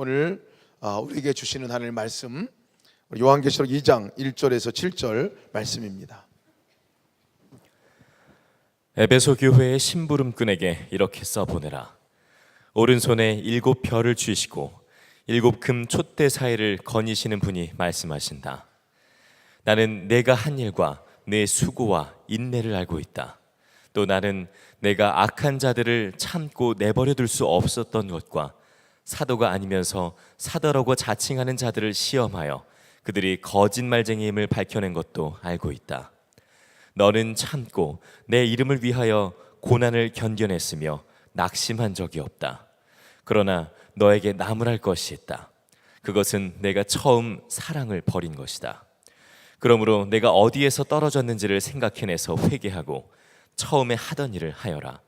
오늘 우리에게 주시는 하나님의 말씀, 요한계시록 2장 1절에서 7절 말씀입니다. 에베소 교회의 심부름꾼에게 이렇게 써보내라. 오른손에 7 별을 쥐시고 7 금 촛대 사이를 거니시는 분이 말씀하신다. 나는 내가 한 일과 내 수고와 인내를 알고 있다. 또 나는 내가 악한 자들을 참고 내버려 둘 수 없었던 것과 사도가 아니면서 사도라고 자칭하는 자들을 시험하여 그들이 거짓말쟁이임을 밝혀낸 것도 알고 있다. 너는 참고 내 이름을 위하여 고난을 견뎌냈으며 낙심한 적이 없다. 그러나 너에게 나무랄 것이 있다. 그것은 내가 처음 사랑을 버린 것이다. 그러므로 내가 어디에서 떨어졌는지를 생각해내서 회개하고 처음에 하던 일을 하여라.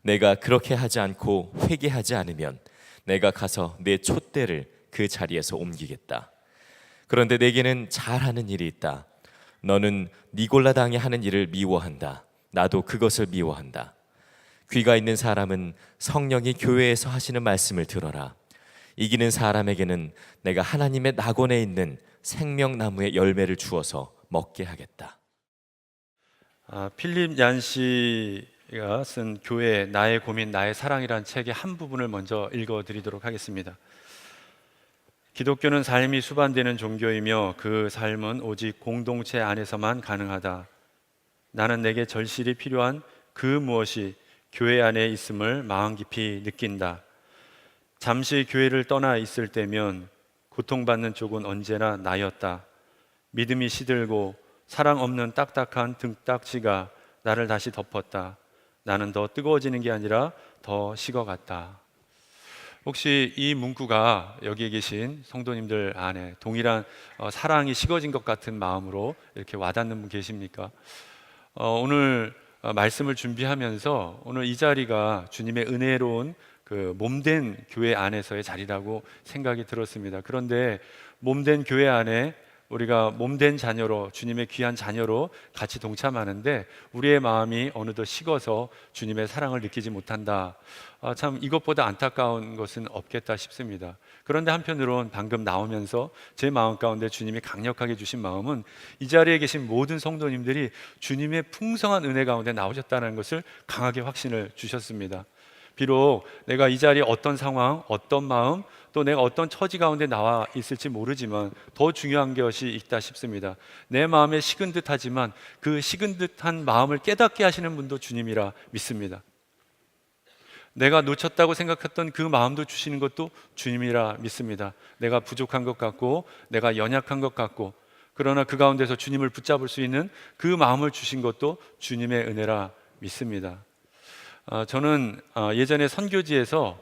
내가 그렇게 하지 않고 회개하지 않으면 내가 가서 내 촛대를 그 자리에서 옮기겠다. 그런데 내게는 잘하는 일이 있다. 너는 니골라 당에 하는 일을 미워한다. 나도 그것을 미워한다. 귀가 있는 사람은 성령이 교회에서 하시는 말씀을 들어라. 이기는 사람에게는 내가 하나님의 낙원에 있는 생명나무의 열매를 주어서 먹게 하겠다. 필립 얀시가 쓴 교회 나의 고민 나의 사랑이라는 책의 한 부분을 먼저 읽어드리도록 하겠습니다. 기독교는 삶이 수반되는 종교이며 그 삶은 오직 공동체 안에서만 가능하다. 나는 내게 절실히 필요한 그 무엇이 교회 안에 있음을 마음 깊이 느낀다. 잠시 교회를 떠나 있을 때면 고통받는 쪽은 언제나 나였다. 믿음이 시들고 사랑 없는 딱딱한 등딱지가 나를 다시 덮었다. 나는 더 뜨거워지는 게 아니라 더 식어갔다. 혹시 이 문구가 여기에 계신 성도님들 안에 동일한 사랑이 식어진 것 같은 마음으로 이렇게 와닿는 분 계십니까? 오늘 말씀을 준비하면서 오늘 이 자리가 주님의 은혜로운 그 몸된 교회 안에서의 자리라고 생각이 들었습니다. 그런데 몸된 교회 안에 우리가 몸된 자녀로, 주님의 귀한 자녀로 같이 동참하는데 우리의 마음이 어느덧 식어서 주님의 사랑을 느끼지 못한다. 참 이것보다 안타까운 것은 없겠다 싶습니다. 그런데 한편으론 방금 나오면서 제 마음 가운데 주님이 강력하게 주신 마음은 이 자리에 계신 모든 성도님들이 주님의 풍성한 은혜 가운데 나오셨다는 것을 강하게 확신을 주셨습니다. 비록 내가 이 자리에 어떤 상황, 어떤 마음, 또 내가 어떤 처지 가운데 나와 있을지 모르지만 더 중요한 것이 있다 싶습니다. 내 마음에 식은 듯하지만 그 식은 듯한 마음을 깨닫게 하시는 분도 주님이라 믿습니다. 내가 놓쳤다고 생각했던 그 마음도 주시는 것도 주님이라 믿습니다. 내가 부족한 것 같고 내가 연약한 것 같고 그러나 그 가운데서 주님을 붙잡을 수 있는 그 마음을 주신 것도 주님의 은혜라 믿습니다. 저는 예전에 선교지에서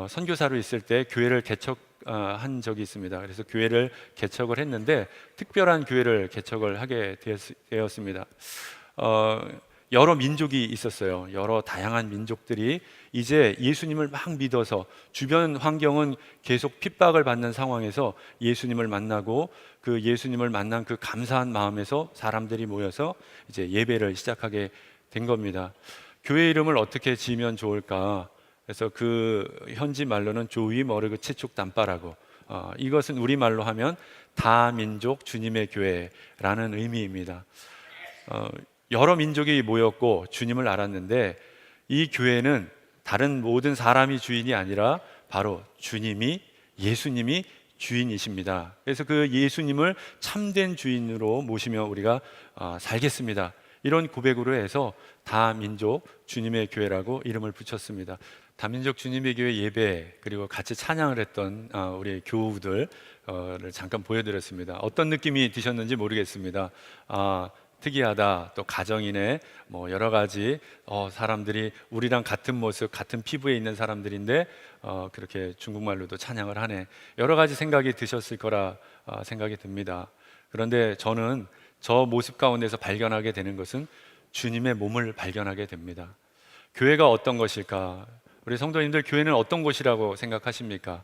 선교사로 있을 때 교회를 개척한 적이 있습니다. 그래서 교회를 개척을 했는데 특별한 교회를 개척을 하게 되었습니다. 여러 민족이 있었어요. 여러 다양한 민족들이 이제 예수님을 막 믿어서 주변 환경은 계속 핍박을 받는 상황에서 예수님을 만나고 그 예수님을 만난 그 감사한 마음에서 사람들이 모여서 이제 예배를 시작하게 된 겁니다. 교회 이름을 어떻게 지으면 좋을까? 그래서 그 현지 말로는 조이 머르그 치축 담바라고 이것은 우리말로 하면 다민족 주님의 교회라는 의미입니다. 여러 민족이 모였고 주님을 알았는데 이 교회는 다른 모든 사람이 주인이 아니라 바로 주님이 예수님이 주인이십니다. 그래서 그 예수님을 참된 주인으로 모시며 우리가 살겠습니다. 이런 고백으로 해서 다민족 주님의 교회라고 이름을 붙였습니다. 다민족 주님의 교회 예배 그리고 같이 찬양을 했던 우리 교우들을 잠깐 보여드렸습니다. 어떤 느낌이 드셨는지 모르겠습니다. 특이하다, 또 가정이네, 뭐 여러 가지 사람들이 우리랑 같은 모습, 같은 피부에 있는 사람들인데 그렇게 중국말로도 찬양을 하네. 여러 가지 생각이 드셨을 거라 생각이 듭니다. 그런데 저는 저 모습 가운데서 발견하게 되는 것은 주님의 몸을 발견하게 됩니다. 교회가 어떤 것일까? 우리 성도님들 교회는 어떤 곳이라고 생각하십니까?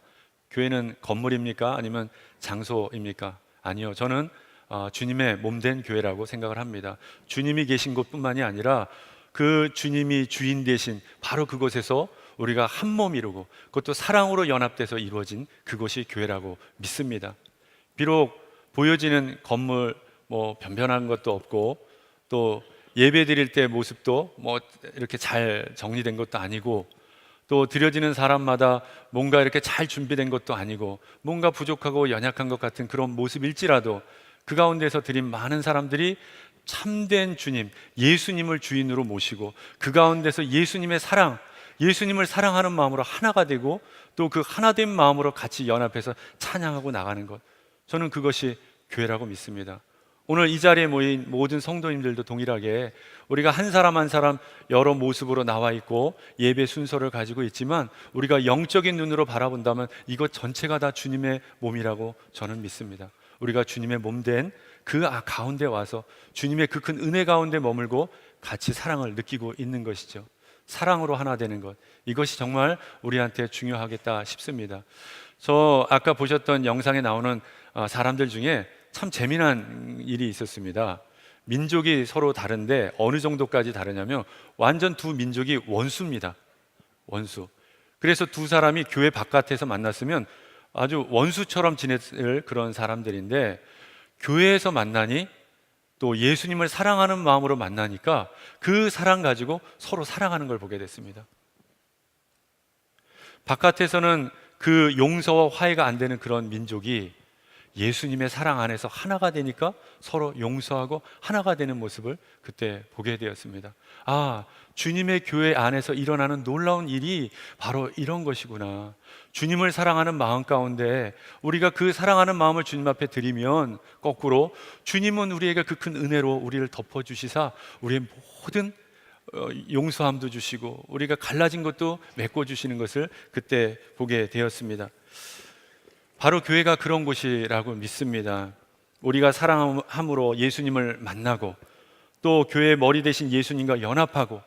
교회는 건물입니까? 아니면 장소입니까? 아니요. 저는 주님의 몸된 교회라고 생각을 합니다. 주님이 계신 곳뿐만이 아니라 그 주님이 주인 되신 바로 그곳에서 우리가 한 몸 이루고 그것도 사랑으로 연합돼서 이루어진 그것이 교회라고 믿습니다. 비록 보여지는 건물 뭐 변변한 것도 없고 또 예배 드릴 때 모습도 뭐 이렇게 잘 정리된 것도 아니고 또 드려지는 사람마다 뭔가 이렇게 잘 준비된 것도 아니고 뭔가 부족하고 연약한 것 같은 그런 모습일지라도 그 가운데서 드린 많은 사람들이 참된 주님, 예수님을 주인으로 모시고 그 가운데서 예수님의 사랑, 예수님을 사랑하는 마음으로 하나가 되고 또 그 하나된 마음으로 같이 연합해서 찬양하고 나가는 것, 저는 그것이 교회라고 믿습니다. 오늘 이 자리에 모인 모든 성도님들도 동일하게 우리가 한 사람 한 사람 여러 모습으로 나와 있고 예배 순서를 가지고 있지만 우리가 영적인 눈으로 바라본다면 이것 전체가 다 주님의 몸이라고 저는 믿습니다. 우리가 주님의 몸된 그 가운데 와서 주님의 그 큰 은혜 가운데 머물고 같이 사랑을 느끼고 있는 것이죠. 사랑으로 하나 되는 것, 이것이 정말 우리한테 중요하겠다 싶습니다. 저 아까 보셨던 영상에 나오는 사람들 중에 참 재미난 일이 있었습니다. 민족이 서로 다른데 어느 정도까지 다르냐면 완전 두 민족이 원수입니다. 원수. 그래서 두 사람이 교회 바깥에서 만났으면 아주 원수처럼 지냈을 그런 사람들인데 교회에서 만나니 또 예수님을 사랑하는 마음으로 만나니까 그 사랑 가지고 서로 사랑하는 걸 보게 됐습니다. 바깥에서는 그 용서와 화해가 안 되는 그런 민족이 예수님의 사랑 안에서 하나가 되니까 서로 용서하고 하나가 되는 모습을 그때 보게 되었습니다. 아, 주님의 교회 안에서 일어나는 놀라운 일이 바로 이런 것이구나. 주님을 사랑하는 마음 가운데 우리가 그 사랑하는 마음을 주님 앞에 드리면 거꾸로 주님은 우리에게 그 큰 은혜로 우리를 덮어주시사 우리의 모든 용서함도 주시고 우리가 갈라진 것도 메꿔주시는 것을 그때 보게 되었습니다. 바로 교회가 그런 곳이라고 믿습니다. 우리가 사랑함으로 예수님을 만나고 또 교회의 머리 대신 예수님과 연합하고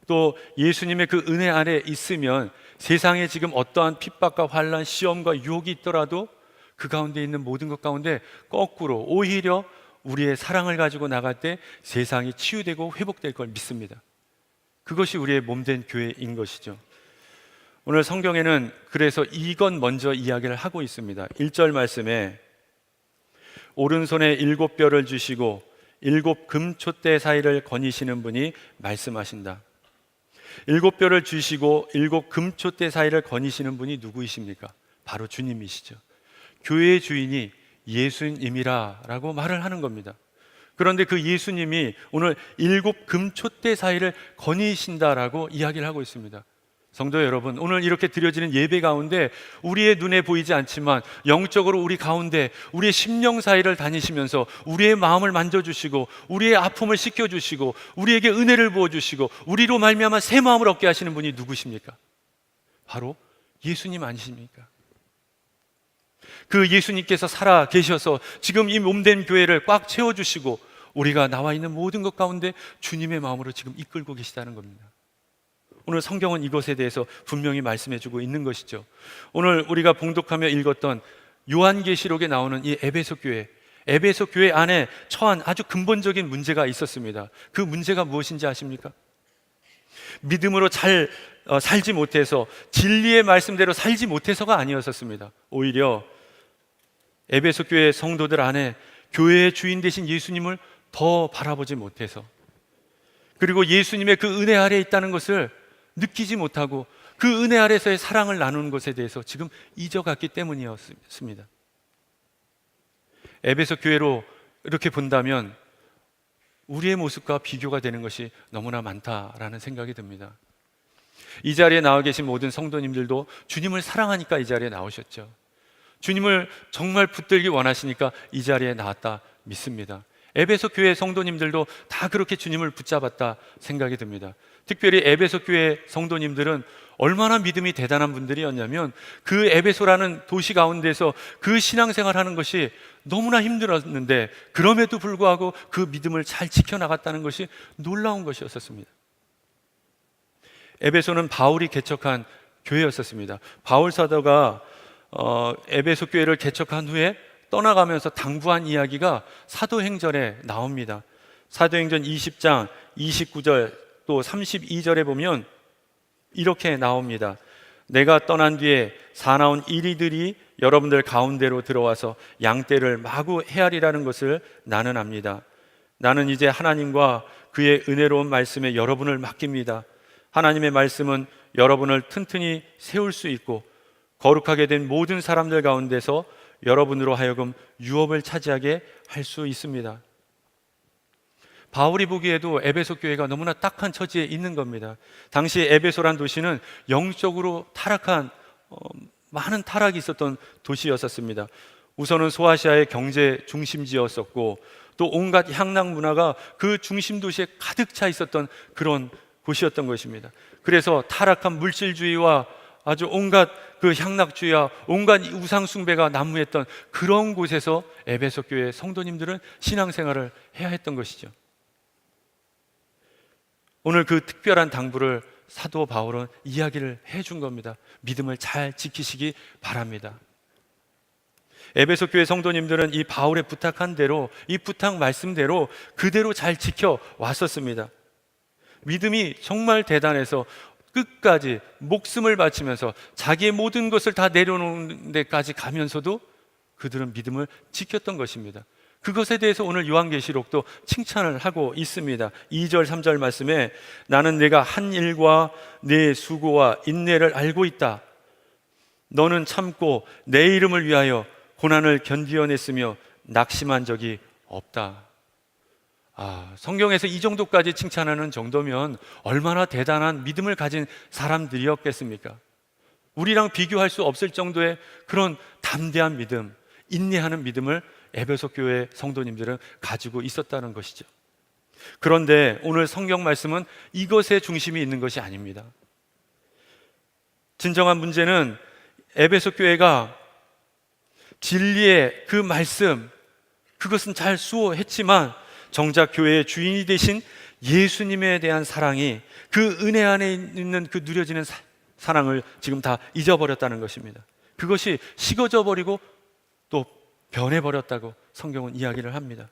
또 예수님의 그 은혜 안에 있으면 세상에 지금 어떠한 핍박과 환난, 시험과 유혹이 있더라도 그 가운데 있는 모든 것 가운데 거꾸로 오히려 우리의 사랑을 가지고 나갈 때 세상이 치유되고 회복될 걸 믿습니다. 그것이 우리의 몸된 교회인 것이죠. 오늘 성경에는 그래서 이것 먼저 이야기를 하고 있습니다. 1절 말씀에 오른손에 7뼈를 주시고 7 금촛대 사이를 거니시는 분이 말씀하신다. 7뼈를 주시고 7 금촛대 사이를 거니시는 분이 누구이십니까? 바로 주님이시죠. 교회의 주인이 예수님이라 라고 말을 하는 겁니다. 그런데 그 예수님이 오늘 7 금촛대 사이를 거니신다라고 이야기를 하고 있습니다. 성도 여러분, 오늘 이렇게 드려지는 예배 가운데 우리의 눈에 보이지 않지만 영적으로 우리 가운데 우리의 심령 사이를 다니시면서 우리의 마음을 만져주시고 우리의 아픔을 씻겨주시고 우리에게 은혜를 부어주시고 우리로 말미암아 새 마음을 얻게 하시는 분이 누구십니까? 바로 예수님 아니십니까? 그 예수님께서 살아 계셔서 지금 이 몸된 교회를 꽉 채워주시고 우리가 나와 있는 모든 것 가운데 주님의 마음으로 지금 이끌고 계시다는 겁니다. 오늘 성경은 이것에 대해서 분명히 말씀해주고 있는 것이죠. 오늘 우리가 봉독하며 읽었던 요한계시록에 나오는 이 에베소 교회 안에 처한 아주 근본적인 문제가 있었습니다. 그 문제가 무엇인지 아십니까? 믿음으로 잘 살지 못해서 진리의 말씀대로 살지 못해서가 아니었었습니다. 오히려 에베소 교회 성도들 안에 교회의 주인 되신 예수님을 더 바라보지 못해서 그리고 예수님의 그 은혜 아래에 있다는 것을 느끼지 못하고 그 은혜 아래서의 사랑을 나누는 것에 대해서 지금 잊어갔기 때문이었습니다. 에베소 교회로 이렇게 본다면 우리의 모습과 비교가 되는 것이 너무나 많다라는 생각이 듭니다. 이 자리에 나와 계신 모든 성도님들도 주님을 사랑하니까 이 자리에 나오셨죠. 주님을 정말 붙들기 원하시니까 이 자리에 나왔다 믿습니다. 에베소 교회 성도님들도 다 그렇게 주님을 붙잡았다 생각이 듭니다. 특별히 에베소 교회 성도님들은 얼마나 믿음이 대단한 분들이었냐면 그 에베소라는 도시 가운데서 그 신앙생활하는 것이 너무나 힘들었는데 그럼에도 불구하고 그 믿음을 잘 지켜나갔다는 것이 놀라운 것이었습니다. 에베소는 바울이 개척한 교회였었습니다. 바울 사도가 에베소 교회를 개척한 후에 떠나가면서 당부한 이야기가 사도행전에 나옵니다. 사도행전 20장 29절 또 32절에 보면 이렇게 나옵니다. 내가 떠난 뒤에 사나운 이리들이 여러분들 가운데로 들어와서 양떼를 마구 헤아리라는 것을 나는 압니다. 나는 이제 하나님과 그의 은혜로운 말씀에 여러분을 맡깁니다. 하나님의 말씀은 여러분을 튼튼히 세울 수 있고 거룩하게 된 모든 사람들 가운데서 여러분으로 하여금 유업을 차지하게 할 수 있습니다. 바울이 보기에도 에베소 교회가 너무나 딱한 처지에 있는 겁니다. 당시 에베소란 도시는 영적으로 타락한 많은 타락이 있었던 도시였었습니다. 우선은 소아시아의 경제 중심지였었고 또 온갖 향락 문화가 그 중심 도시에 가득 차 있었던 그런 곳이었던 것입니다. 그래서 타락한 물질주의와 아주 온갖 그 향락주의와 온갖 우상 숭배가 난무했던 그런 곳에서 에베소 교회 성도님들은 신앙생활을 해야 했던 것이죠. 오늘 그 특별한 당부를 사도 바울은 이야기를 해준 겁니다. 믿음을 잘 지키시기 바랍니다. 에베소 교회 성도님들은 이 바울의 부탁한 대로, 이 부탁 말씀대로 그대로 잘 지켜 왔었습니다. 믿음이 정말 대단해서 끝까지 목숨을 바치면서 자기의 모든 것을 다 내려놓는 데까지 가면서도 그들은 믿음을 지켰던 것입니다. 그것에 대해서 오늘 요한계시록도 칭찬을 하고 있습니다. 2절 3절 말씀에 나는 내가 한 일과 내 수고와 인내를 알고 있다. 너는 참고 내 이름을 위하여 고난을 견디어냈으며 낙심한 적이 없다. 성경에서 이 정도까지 칭찬하는 정도면 얼마나 대단한 믿음을 가진 사람들이었겠습니까? 우리랑 비교할 수 없을 정도의 그런 담대한 믿음, 인내하는 믿음을 에베소 교회 성도님들은 가지고 있었다는 것이죠. 그런데 오늘 성경 말씀은 이것에 중심이 있는 것이 아닙니다. 진정한 문제는 에베소 교회가 진리의 그 말씀, 그것은 잘 수호했지만 정작 교회의 주인이 되신 예수님에 대한 사랑이 그 은혜 안에 있는 그 누려지는 사랑을 지금 다 잊어버렸다는 것입니다. 그것이 식어져 버리고 또 변해버렸다고 성경은 이야기를 합니다.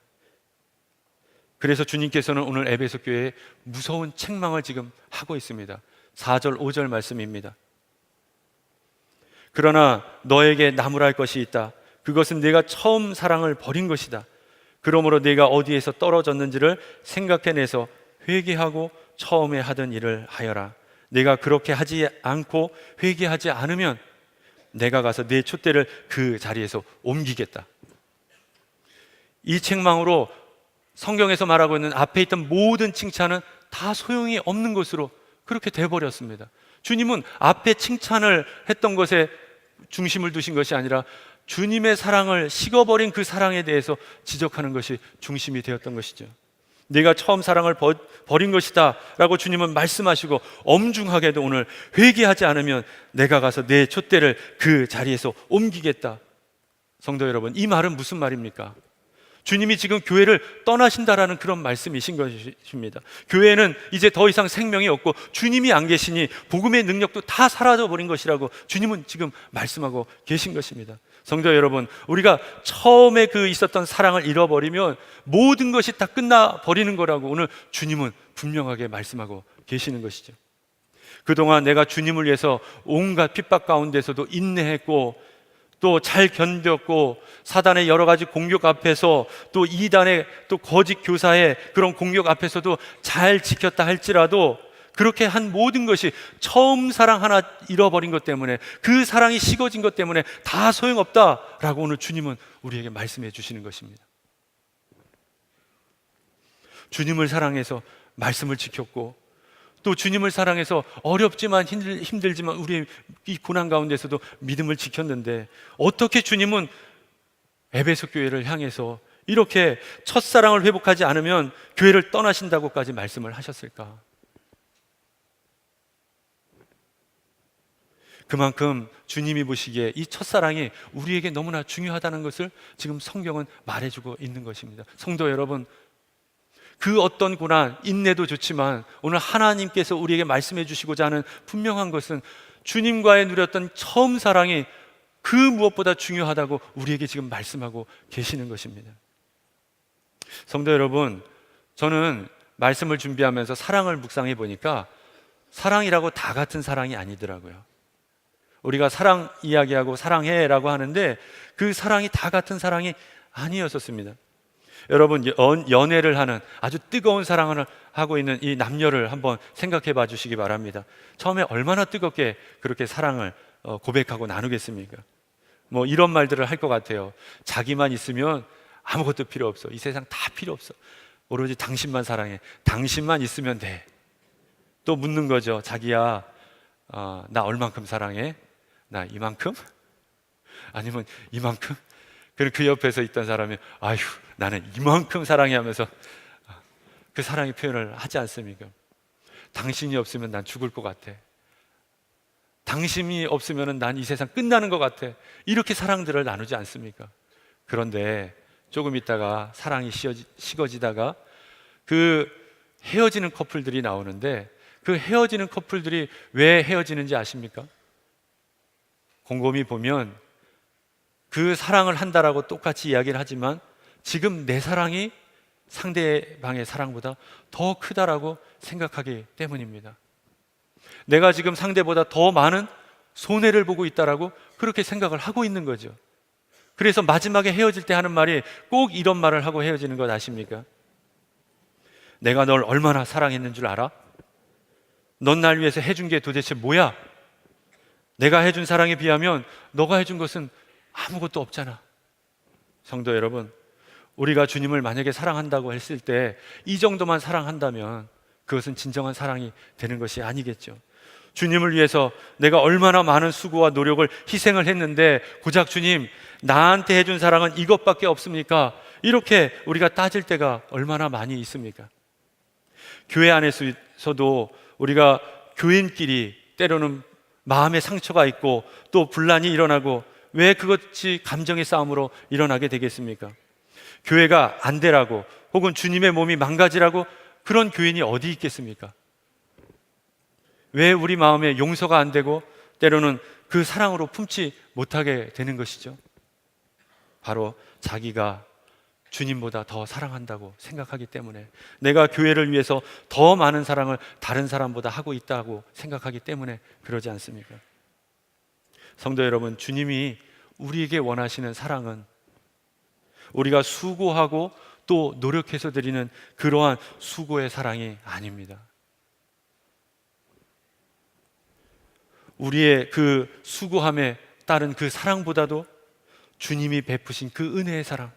그래서 주님께서는 오늘 에베소 교회에 무서운 책망을 지금 하고 있습니다. 4절 5절 말씀입니다. 그러나 너에게 나무랄 것이 있다. 그것은 네가 처음 사랑을 버린 것이다. 그러므로 네가 어디에서 떨어졌는지를 생각해내서 회개하고 처음에 하던 일을 하여라. 네가 그렇게 하지 않고 회개하지 않으면 내가 가서 네 촛대를 그 자리에서 옮기겠다. 이 책망으로 성경에서 말하고 있는 앞에 있던 모든 칭찬은 다 소용이 없는 것으로 그렇게 돼버렸습니다. 주님은 앞에 칭찬을 했던 것에 중심을 두신 것이 아니라 주님의 사랑을 식어버린 그 사랑에 대해서 지적하는 것이 중심이 되었던 것이죠. 네가 처음 사랑을 버린 것이다 라고 주님은 말씀하시고 엄중하게도 오늘 회개하지 않으면 내가 가서 내 촛대를 그 자리에서 옮기겠다. 성도 여러분, 이 말은 무슨 말입니까? 주님이 지금 교회를 떠나신다라는 그런 말씀이신 것입니다. 교회는 이제 더 이상 생명이 없고 주님이 안 계시니 복음의 능력도 다 사라져버린 것이라고 주님은 지금 말씀하고 계신 것입니다. 성도 여러분, 우리가 처음에 그 있었던 사랑을 잃어버리면 모든 것이 다 끝나버리는 거라고 오늘 주님은 분명하게 말씀하고 계시는 것이죠. 그동안 내가 주님을 위해서 온갖 핍박 가운데서도 인내했고 또 잘 견뎠고 사단의 여러 가지 공격 앞에서 또 이단의 또 거짓 교사의 그런 공격 앞에서도 잘 지켰다 할지라도 그렇게 한 모든 것이 처음 사랑 하나 잃어버린 것 때문에 그 사랑이 식어진 것 때문에 다 소용없다라고 오늘 주님은 우리에게 말씀해 주시는 것입니다. 주님을 사랑해서 말씀을 지켰고 또 주님을 사랑해서 어렵지만 힘들지만 우리의 이 고난 가운데서도 믿음을 지켰는데 어떻게 주님은 에베소 교회를 향해서 이렇게 첫사랑을 회복하지 않으면 교회를 떠나신다고까지 말씀을 하셨을까? 그만큼 주님이 보시기에 이 첫사랑이 우리에게 너무나 중요하다는 것을 지금 성경은 말해주고 있는 것입니다. 성도 여러분, 그 어떤 고난, 인내도 좋지만 오늘 하나님께서 우리에게 말씀해 주시고자 하는 분명한 것은 주님과의 누렸던 처음 사랑이 그 무엇보다 중요하다고 우리에게 지금 말씀하고 계시는 것입니다. 성도 여러분, 저는 말씀을 준비하면서 사랑을 묵상해 보니까 사랑이라고 다 같은 사랑이 아니더라고요. 우리가 사랑 이야기하고 사랑해라고 하는데 그 사랑이 다 같은 사랑이 아니었었습니다. 여러분, 연애를 하는 아주 뜨거운 사랑을 하고 있는 이 남녀를 한번 생각해 봐 주시기 바랍니다. 처음에 얼마나 뜨겁게 그렇게 사랑을 고백하고 나누겠습니까? 뭐 이런 말들을 할 것 같아요. 자기만 있으면 아무것도 필요 없어. 이 세상 다 필요 없어. 오로지 당신만 사랑해. 당신만 있으면 돼. 또 묻는 거죠. 자기야, 나 얼만큼 사랑해? 나 이만큼? 아니면 이만큼? 그럼 그 옆에서 있던 사람이 아휴, 나는 이만큼 사랑해 하면서 그 사랑의 표현을 하지 않습니까? 당신이 없으면 난 죽을 것 같아. 당신이 없으면 난 이 세상 끝나는 것 같아. 이렇게 사랑들을 나누지 않습니까? 그런데 조금 있다가 사랑이 식어지다가 그 헤어지는 커플들이 나오는데 그 헤어지는 커플들이 왜 헤어지는지 아십니까? 곰곰이 보면 그 사랑을 한다라고 똑같이 이야기를 하지만 지금 내 사랑이 상대방의 사랑보다 더 크다라고 생각하기 때문입니다. 내가 지금 상대보다 더 많은 손해를 보고 있다라고 그렇게 생각을 하고 있는 거죠. 그래서 마지막에 헤어질 때 하는 말이 꼭 이런 말을 하고 헤어지는 것 아십니까? 내가 널 얼마나 사랑했는 줄 알아? 넌 날 위해서 해준 게 도대체 뭐야? 내가 해준 사랑에 비하면 너가 해준 것은 아무것도 없잖아. 성도 여러분, 우리가 주님을 만약에 사랑한다고 했을 때 이 정도만 사랑한다면 그것은 진정한 사랑이 되는 것이 아니겠죠. 주님을 위해서 내가 얼마나 많은 수고와 노력을 희생을 했는데 고작 주님, 나한테 해준 사랑은 이것밖에 없습니까? 이렇게 우리가 따질 때가 얼마나 많이 있습니까? 교회 안에서도 우리가 교인끼리 때로는 마음의 상처가 있고 또 분란이 일어나고 왜 그것이 감정의 싸움으로 일어나게 되겠습니까? 교회가 안 되라고 혹은 주님의 몸이 망가지라고 그런 교인이 어디 있겠습니까? 왜 우리 마음에 용서가 안 되고 때로는 그 사랑으로 품지 못하게 되는 것이죠? 바로 자기가 주님보다 더 사랑한다고 생각하기 때문에, 내가 교회를 위해서 더 많은 사랑을 다른 사람보다 하고 있다고 생각하기 때문에 그러지 않습니까? 성도 여러분, 주님이 우리에게 원하시는 사랑은 우리가 수고하고 또 노력해서 드리는 그러한 수고의 사랑이 아닙니다. 우리의 그 수고함에 따른 그 사랑보다도 주님이 베푸신 그 은혜의 사랑,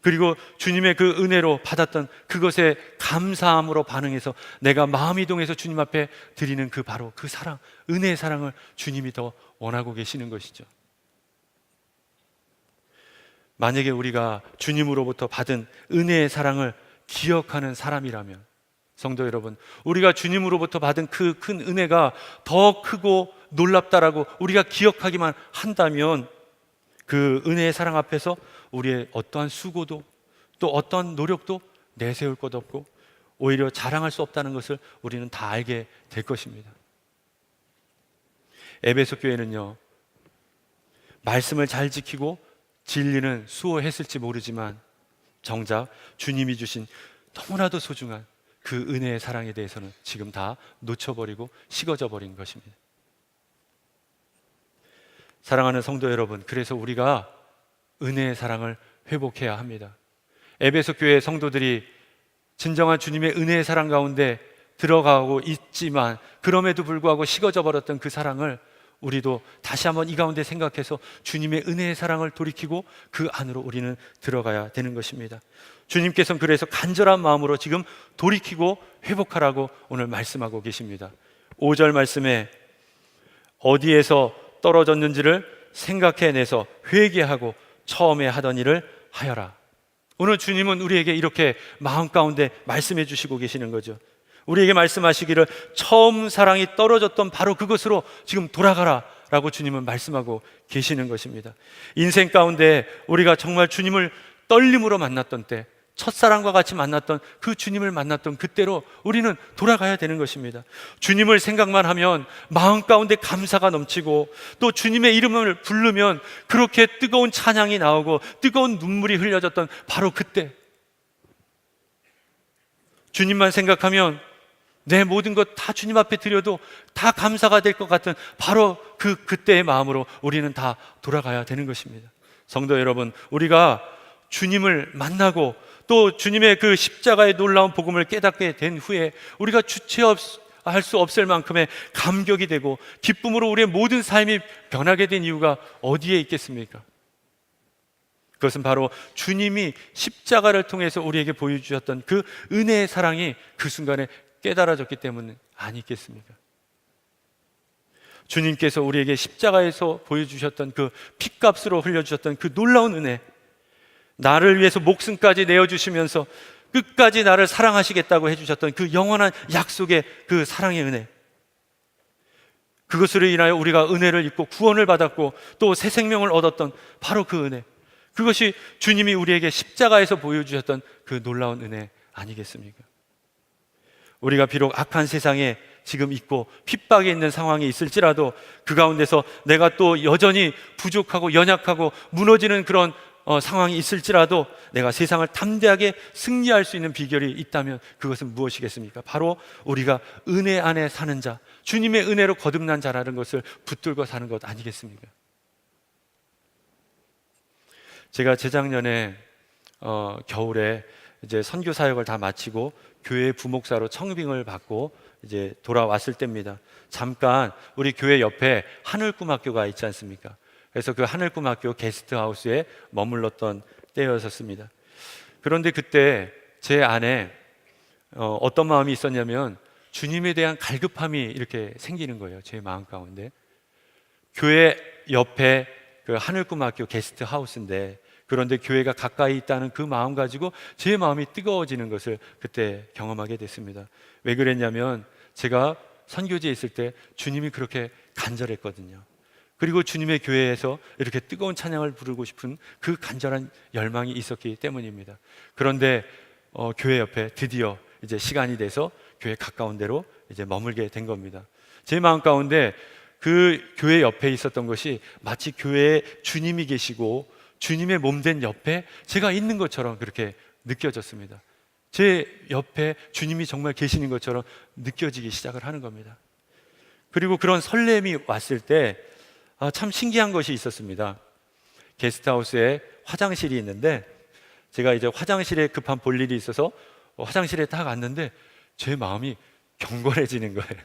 그리고 주님의 그 은혜로 받았던 그것에 감사함으로 반응해서 내가 마음 이동해서 주님 앞에 드리는 그 바로 그 사랑, 은혜의 사랑을 주님이 더 원하고 계시는 것이죠. 만약에 우리가 주님으로부터 받은 은혜의 사랑을 기억하는 사람이라면, 성도 여러분, 우리가 주님으로부터 받은 그 큰 은혜가 더 크고 놀랍다라고 우리가 기억하기만 한다면 그 은혜의 사랑 앞에서 우리의 어떠한 수고도 또 어떠한 노력도 내세울 것 없고 오히려 자랑할 수 없다는 것을 우리는 다 알게 될 것입니다. 에베소 교회는요, 말씀을 잘 지키고 진리는 수호했을지 모르지만 정작 주님이 주신 너무나도 소중한 그 은혜의 사랑에 대해서는 지금 다 놓쳐버리고 식어져 버린 것입니다. 사랑하는 성도 여러분, 그래서 우리가 은혜의 사랑을 회복해야 합니다. 에베소 교회 성도들이 진정한 주님의 은혜의 사랑 가운데 들어가고 있지만 그럼에도 불구하고 식어져 버렸던 그 사랑을 우리도 다시 한번 이 가운데 생각해서 주님의 은혜의 사랑을 돌이키고 그 안으로 우리는 들어가야 되는 것입니다. 주님께서는 그래서 간절한 마음으로 지금 돌이키고 회복하라고 오늘 말씀하고 계십니다. 5절 말씀에 어디에서 떨어졌는지를 생각해내서 회개하고 처음에 하던 일을 하여라. 오늘 주님은 우리에게 이렇게 마음 가운데 말씀해 주시고 계시는 거죠. 우리에게 말씀하시기를 처음 사랑이 떨어졌던 바로 그것으로 지금 돌아가라 라고 주님은 말씀하고 계시는 것입니다. 인생 가운데 우리가 정말 주님을 떨림으로 만났던 때, 첫사랑과 같이 만났던 그 주님을 만났던 그때로 우리는 돌아가야 되는 것입니다. 주님을 생각만 하면 마음 가운데 감사가 넘치고 또 주님의 이름을 부르면 그렇게 뜨거운 찬양이 나오고 뜨거운 눈물이 흘려졌던 바로 그때, 주님만 생각하면 내 모든 것 다 주님 앞에 드려도 다 감사가 될 것 같은 바로 그때의 마음으로 우리는 다 돌아가야 되는 것입니다. 성도 여러분, 우리가 주님을 만나고 또 주님의 그 십자가의 놀라운 복음을 깨닫게 된 후에 우리가 주체할 수 없을 만큼의 감격이 되고 기쁨으로 우리의 모든 삶이 변하게 된 이유가 어디에 있겠습니까? 그것은 바로 주님이 십자가를 통해서 우리에게 보여주셨던 그 은혜의 사랑이 그 순간에 깨달아졌기 때문 아니겠습니까? 주님께서 우리에게 십자가에서 보여주셨던 그 핏값으로 흘려주셨던 그 놀라운 은혜, 나를 위해서 목숨까지 내어주시면서 끝까지 나를 사랑하시겠다고 해주셨던 그 영원한 약속의 그 사랑의 은혜, 그것으로 인하여 우리가 은혜를 입고 구원을 받았고 또 새 생명을 얻었던 바로 그 은혜, 그것이 주님이 우리에게 십자가에서 보여주셨던 그 놀라운 은혜 아니겠습니까? 우리가 비록 악한 세상에 지금 있고 핍박에 있는 상황이 있을지라도 그 가운데서 내가 또 여전히 부족하고 연약하고 무너지는 그런 상황이 있을지라도 내가 세상을 담대하게 승리할 수 있는 비결이 있다면 그것은 무엇이겠습니까? 바로 우리가 은혜 안에 사는 자, 주님의 은혜로 거듭난 자라는 것을 붙들고 사는 것 아니겠습니까? 제가 재작년에 겨울에 이제 선교 사역을 다 마치고 교회 부목사로 청빙을 받고 이제 돌아왔을 때입니다. 잠깐 우리 교회 옆에 하늘꿈학교가 있지 않습니까? 그래서 그 하늘꿈학교 게스트하우스에 머물렀던 때였었습니다. 그런데 그때 제 안에 어떤 마음이 있었냐면 주님에 대한 갈급함이 이렇게 생기는 거예요. 제 마음 가운데. 교회 옆에 그 하늘꿈학교 게스트하우스인데 그런데 교회가 가까이 있다는 그 마음 가지고 제 마음이 뜨거워지는 것을 그때 경험하게 됐습니다. 왜 그랬냐면 제가 선교지에 있을 때 주님이 그렇게 간절했거든요. 그리고 주님의 교회에서 이렇게 뜨거운 찬양을 부르고 싶은 그 간절한 열망이 있었기 때문입니다. 그런데 교회 옆에 드디어 이제 시간이 돼서 교회 가까운 데로 이제 머물게 된 겁니다. 제 마음 가운데 그 교회 옆에 있었던 것이 마치 교회에 주님이 계시고 주님의 몸된 옆에 제가 있는 것처럼 그렇게 느껴졌습니다. 제 옆에 주님이 정말 계시는 것처럼 느껴지기 시작을 하는 겁니다. 그리고 그런 설렘이 왔을 때 참 신기한 것이 있었습니다. 게스트하우스에 화장실이 있는데 제가 이제 화장실에 급한 볼 일이 있어서 화장실에 딱 갔는데 제 마음이 경건해지는 거예요.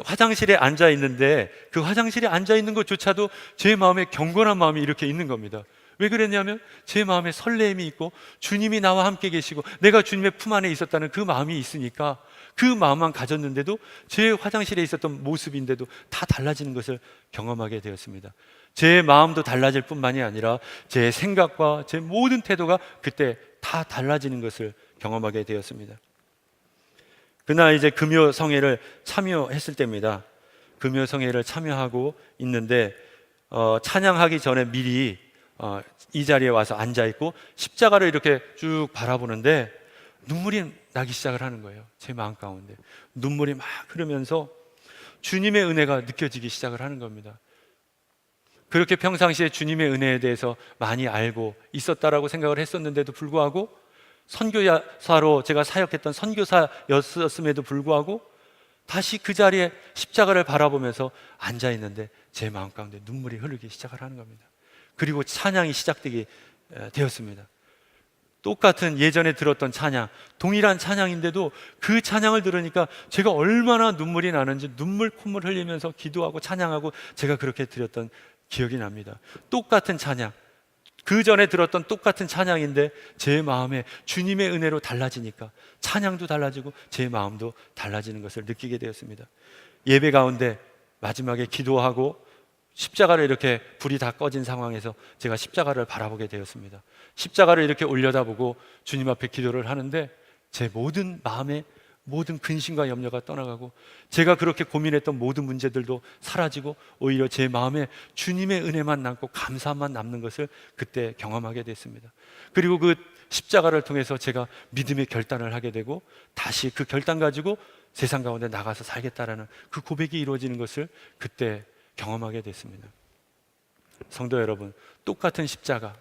화장실에 앉아 있는데 그 화장실에 앉아 있는 것조차도 제 마음에 경건한 마음이 이렇게 있는 겁니다. 왜 그랬냐면 제 마음에 설렘이 있고 주님이 나와 함께 계시고 내가 주님의 품 안에 있었다는 그 마음이 있으니까 그 마음만 가졌는데도 제 화장실에 있었던 모습인데도 다 달라지는 것을 경험하게 되었습니다. 제 마음도 달라질 뿐만이 아니라 제 생각과 제 모든 태도가 그때 다 달라지는 것을 경험하게 되었습니다. 그날 이제 금요성회를 참여했을 때입니다. 금요성회를 참여하고 있는데 찬양하기 전에 미리 이 자리에 와서 앉아 있고 십자가를 이렇게 쭉 바라보는데 눈물이 나기 시작을 하는 거예요. 제 마음 가운데 눈물이 막 흐르면서 주님의 은혜가 느껴지기 시작을 하는 겁니다. 그렇게 평상시에 주님의 은혜에 대해서 많이 알고 있었다라고 생각을 했었는데도 불구하고 선교사로 제가 사역했던 선교사였음에도 불구하고 다시 그 자리에 십자가를 바라보면서 앉아 있는데 제 마음 가운데 눈물이 흐르기 시작을 하는 겁니다. 그리고 찬양이 시작되게 되었습니다. 똑같은 예전에 들었던 찬양, 동일한 찬양인데도 그 찬양을 들으니까 제가 얼마나 눈물이 나는지 눈물 콧물 흘리면서 기도하고 찬양하고 제가 그렇게 드렸던 기억이 납니다. 똑같은 찬양, 그 전에 들었던 똑같은 찬양인데 제 마음에 주님의 은혜로 달라지니까 찬양도 달라지고 제 마음도 달라지는 것을 느끼게 되었습니다. 예배 가운데 마지막에 기도하고 십자가를 이렇게 불이 다 꺼진 상황에서 제가 십자가를 바라보게 되었습니다. 십자가를 이렇게 올려다보고 주님 앞에 기도를 하는데 제 모든 마음의 모든 근심과 염려가 떠나가고 제가 그렇게 고민했던 모든 문제들도 사라지고 오히려 제 마음에 주님의 은혜만 남고 감사만 남는 것을 그때 경험하게 됐습니다. 그리고 그 십자가를 통해서 제가 믿음의 결단을 하게 되고 다시 그 결단 가지고 세상 가운데 나가서 살겠다라는 그 고백이 이루어지는 것을 그때 경험하게 됐습니다. 성도 여러분, 똑같은 십자가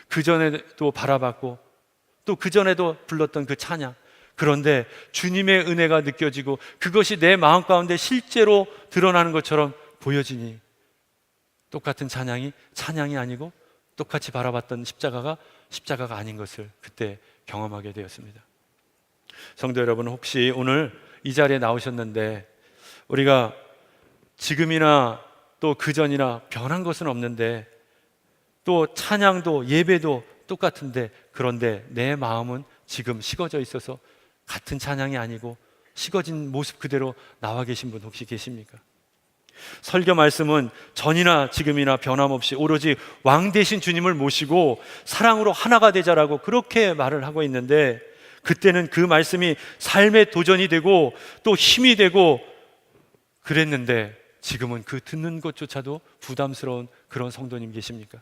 그 전에도 바라봤고 또 그전에도 불렀던 그 찬양, 그런데 주님의 은혜가 느껴지고 그것이 내 마음 가운데 실제로 드러나는 것처럼 보여지니 똑같은 찬양이 찬양이 아니고 똑같이 바라봤던 십자가가 아닌 것을 그때 경험하게 되었습니다. 성도 여러분, 혹시 오늘 이 자리에 나오셨는데 우리가 지금이나 또 그전이나 변한 것은 없는데 또 찬양도 예배도 똑같은데 그런데 내 마음은 지금 식어져 있어서 같은 찬양이 아니고 식어진 모습 그대로 나와 계신 분 혹시 계십니까? 설교 말씀은 전이나 지금이나 변함없이 오로지 왕 대신 주님을 모시고 사랑으로 하나가 되자라고 그렇게 말을 하고 있는데 그때는 그 말씀이 삶의 도전이 되고 또 힘이 되고 그랬는데 지금은 그 듣는 것조차도 부담스러운 그런 성도님 계십니까?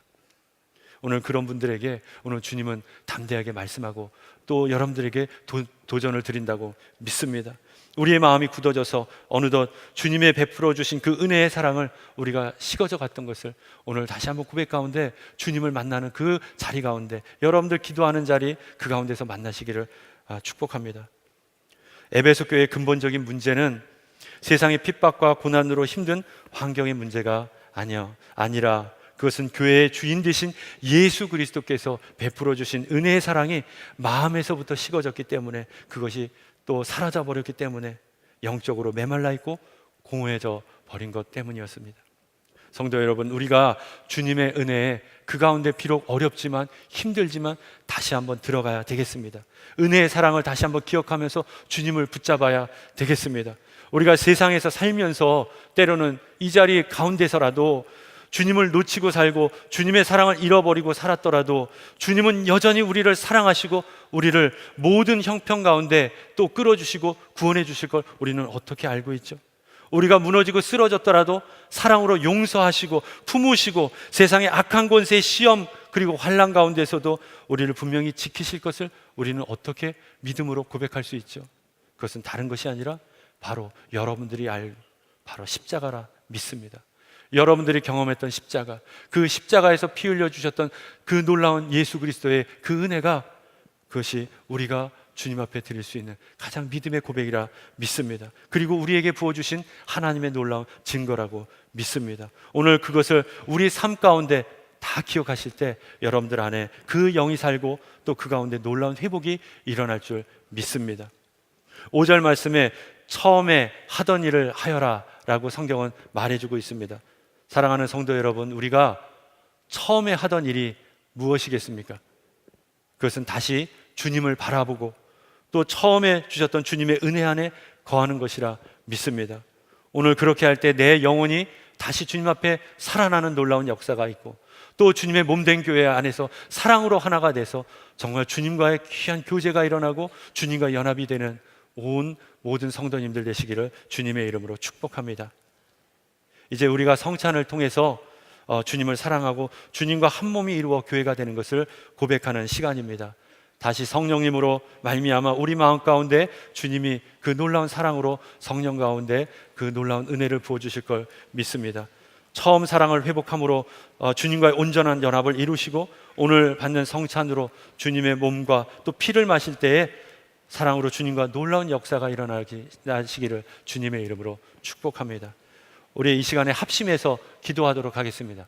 오늘 그런 분들에게 오늘 주님은 담대하게 말씀하고 또 여러분들에게 도전을 드린다고 믿습니다. 우리의 마음이 굳어져서 어느덧 주님의 베풀어 주신 그 은혜의 사랑을 우리가 식어져 갔던 것을 오늘 다시 한번 고백 가운데 주님을 만나는 그 자리 가운데 여러분들 기도하는 자리 그 가운데서 만나시기를 축복합니다. 에베소 교회의 근본적인 문제는 세상의 핍박과 고난으로 힘든 환경의 문제가 아니라 그것은 교회의 주인 되신 예수 그리스도께서 베풀어 주신 은혜의 사랑이 마음에서부터 식어졌기 때문에 그것이 또 사라져 버렸기 때문에 영적으로 메말라 있고 공허해져 버린 것 때문이었습니다. 성도 여러분, 우리가 주님의 은혜에 그 가운데 비록 어렵지만 힘들지만 다시 한번 들어가야 되겠습니다. 은혜의 사랑을 다시 한번 기억하면서 주님을 붙잡아야 되겠습니다. 우리가 세상에서 살면서 때로는 이 자리 가운데서라도 주님을 놓치고 살고 주님의 사랑을 잃어버리고 살았더라도 주님은 여전히 우리를 사랑하시고 우리를 모든 형편 가운데 또 끌어주시고 구원해 주실 걸 우리는 어떻게 알고 있죠? 우리가 무너지고 쓰러졌더라도 사랑으로 용서하시고 품으시고 세상의 악한 권세의 시험 그리고 환난 가운데서도 우리를 분명히 지키실 것을 우리는 어떻게 믿음으로 고백할 수 있죠? 그것은 다른 것이 아니라 바로 여러분들이 바로 십자가라 믿습니다. 여러분들이 경험했던 십자가, 그 십자가에서 피 흘려 주셨던 그 놀라운 예수 그리스도의 그 은혜가 그것이 우리가 주님 앞에 드릴 수 있는 가장 믿음의 고백이라 믿습니다. 그리고 우리에게 부어주신 하나님의 놀라운 증거라고 믿습니다. 오늘 그것을 우리 삶 가운데 다 기억하실 때 여러분들 안에 그 영이 살고 또 그 가운데 놀라운 회복이 일어날 줄 믿습니다. 5절 말씀에 처음에 하던 일을 하여라 라고 성경은 말해주고 있습니다. 사랑하는 성도 여러분, 우리가 처음에 하던 일이 무엇이겠습니까? 그것은 다시 주님을 바라보고 또 처음에 주셨던 주님의 은혜 안에 거하는 것이라 믿습니다. 오늘 그렇게 할 때 내 영혼이 다시 주님 앞에 살아나는 놀라운 역사가 있고 또 주님의 몸된 교회 안에서 사랑으로 하나가 돼서 정말 주님과의 귀한 교제가 일어나고 주님과 연합이 되는 모든 성도님들 되시기를 주님의 이름으로 축복합니다. 이제 우리가 성찬을 통해서 주님을 사랑하고 주님과 한 몸이 이루어 교회가 되는 것을 고백하는 시간입니다. 다시 성령님으로 말미암아 우리 마음 가운데 주님이 그 놀라운 사랑으로 성령 가운데 그 놀라운 은혜를 부어주실 걸 믿습니다. 처음 사랑을 회복함으로 주님과의 온전한 연합을 이루시고 오늘 받는 성찬으로 주님의 몸과 또 피를 마실 때에 사랑으로 주님과 놀라운 역사가 일어나시기를 주님의 이름으로 축복합니다. 우리 이 시간에 합심해서 기도하도록 하겠습니다.